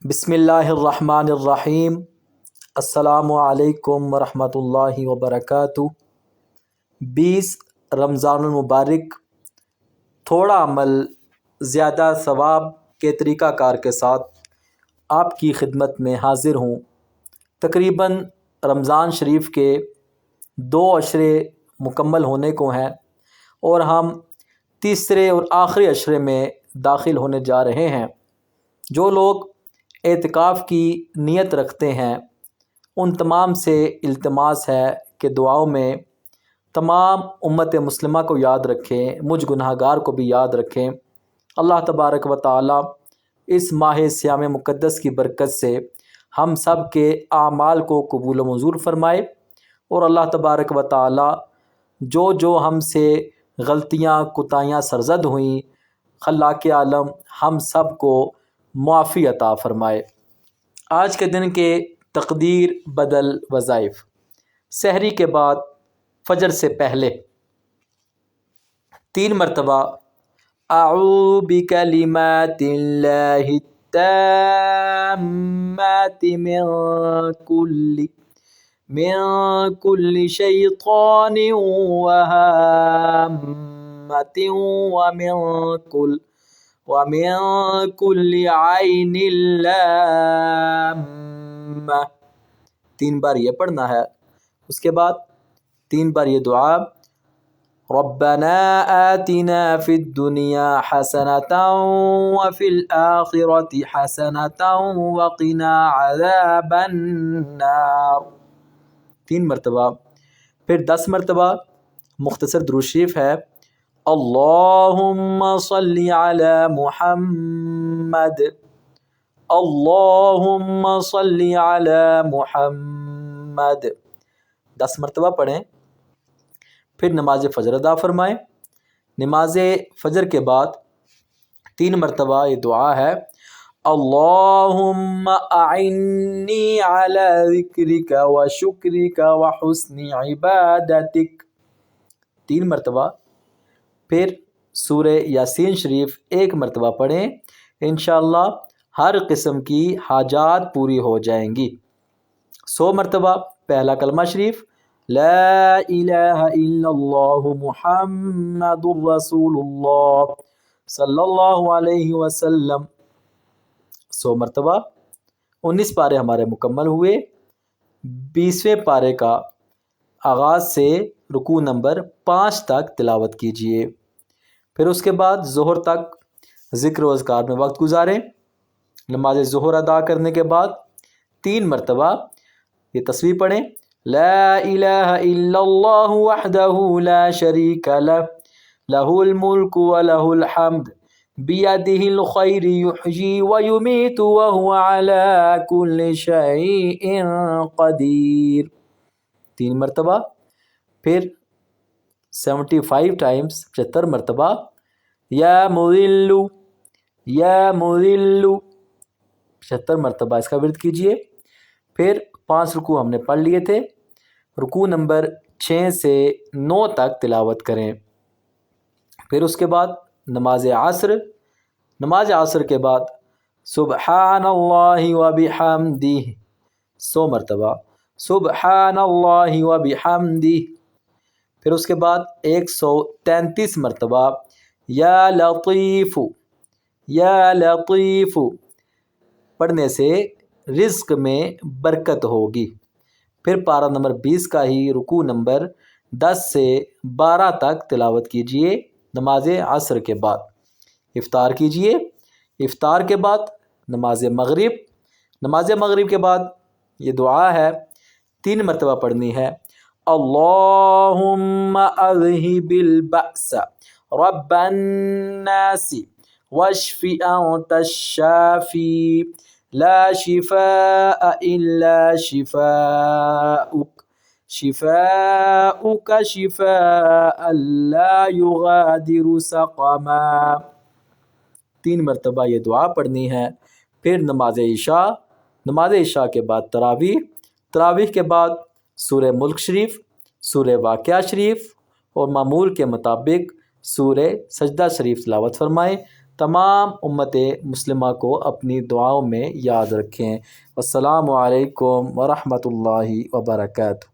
بسم اللہ الرحمن الرحیم۔ السلام علیکم ورحمۃ اللہ وبرکاتہ۔ 20 رمضان المبارک تھوڑا عمل زیادہ ثواب کے طریقہ کار کے ساتھ آپ کی خدمت میں حاضر ہوں۔ تقریباً رمضان شریف کے 2 عشرے مکمل ہونے کو ہیں اور ہم تیسرے اور آخری عشرے میں داخل ہونے جا رہے ہیں۔ جو لوگ اعتکاف کی نیت رکھتے ہیں ان تمام سے التماس ہے کہ دعاؤں میں تمام امت مسلمہ کو یاد رکھیں، مجھ گناہ گار کو بھی یاد رکھیں۔ اللہ تبارک و تعالی اس ماہ صیام مقدس کی برکت سے ہم سب کے اعمال کو قبول و منظور فرمائے، اور اللہ تبارک و تعالی جو ہم سے غلطیاں کوتاہیاں سرزد ہوئیں، خلاق عالم ہم سب کو معافی عطا فرمائے۔ آج کے دن کے تقدیر بدل وظائف: سحری کے بعد فجر سے پہلے 3 مرتبہ اعوذ بکلمات اللہ التامات من کل شیطان وہامۃ ومن کل عین لامہ۔ 3 بار یہ پڑھنا ہے۔ اس کے بعد 3 بار یہ دعا: ربنا آتنا فی الدنیا حسنۃ وفی الآخرۃ حسنۃ وقنا عذاب النار۔ 3 مرتبہ۔ پھر 10 مرتبہ مختصر درود شریف ہے: اللہم صلی علی محمد، اللہم صلی علی محمد۔ 10 مرتبہ پڑھیں۔ پھر نماز فجر ادا فرمائیں۔ نماز فجر کے بعد 3 مرتبہ یہ دعا ہے: اللہم اعنی علی ذکرک و شکرک و حسن عبادتک۔ 3 مرتبہ۔ پھر سورہ یاسین شریف 1 مرتبہ پڑھیں، انشاءاللہ ہر قسم کی حاجات پوری ہو جائیں گی۔ 100 مرتبہ پہلا کلمہ شریف: لا الہ الا اللہ محمد رسول اللہ صلی اللہ علیہ وسلم۔ 100 مرتبہ۔ 19 پارے ہمارے مکمل ہوئے۔ 20ویں پارے کا آغاز سے رکوع نمبر 5 تک تلاوت کیجئے۔ پھر اس کے بعد ظہر تک ذکر و اذکار میں وقت گزاریں۔ نماز ظہر ادا کرنے کے بعد 3 مرتبہ یہ تسبیح پڑھیں: لا الہ الا اللہ وحدہ لا شریک لہ، لہ الملک ولہ الحمد بیدہ الخیر یحیی ویمیت وہو علی کل شیء قدیر۔ 3 مرتبہ۔ پھر 75 ٹائمز 75 مرتبہ یا مذل یا مذل، 75 مرتبہ اس کا ورد کیجئے۔ پھر 5 رکوع ہم نے پڑھ لیے تھے، رکوع نمبر 6 سے 9 تک تلاوت کریں۔ پھر اس کے بعد نماز عصر کے بعد سبحان اللہ وبحمدہ 100 مرتبہ، سبحان اللہ وبحمدہ۔ پھر اس کے بعد 133 مرتبہ یا لطیف یا لطیف پڑھنے سے رزق میں برکت ہوگی۔ پھر پارہ نمبر 20 کا ہی رکوع نمبر 10 سے 12 تک تلاوت کیجئے نماز عصر کے بعد۔ افطار کیجئے۔ افطار کے بعد نماز مغرب کے بعد یہ دعا ہے، 3 مرتبہ پڑھنی ہے: اللہم اذہب البأس رب الناس واشف انت الشافی لا شفاء الا شفاؤک شفاؤک شفاء لا یغادر سقما۔ 3 مرتبہ یہ دعا پڑھنی ہے۔ پھر نماز عشاء کے بعد تراویح کے بعد سورہ ملک شریف، سورہ واقعہ شریف اور معمول کے مطابق سورہ سجدہ شریف تلاوت فرمائیں۔ تمام امت مسلمہ کو اپنی دعاؤں میں یاد رکھیں۔ السلام علیکم ورحمۃ اللہ وبرکاتہ۔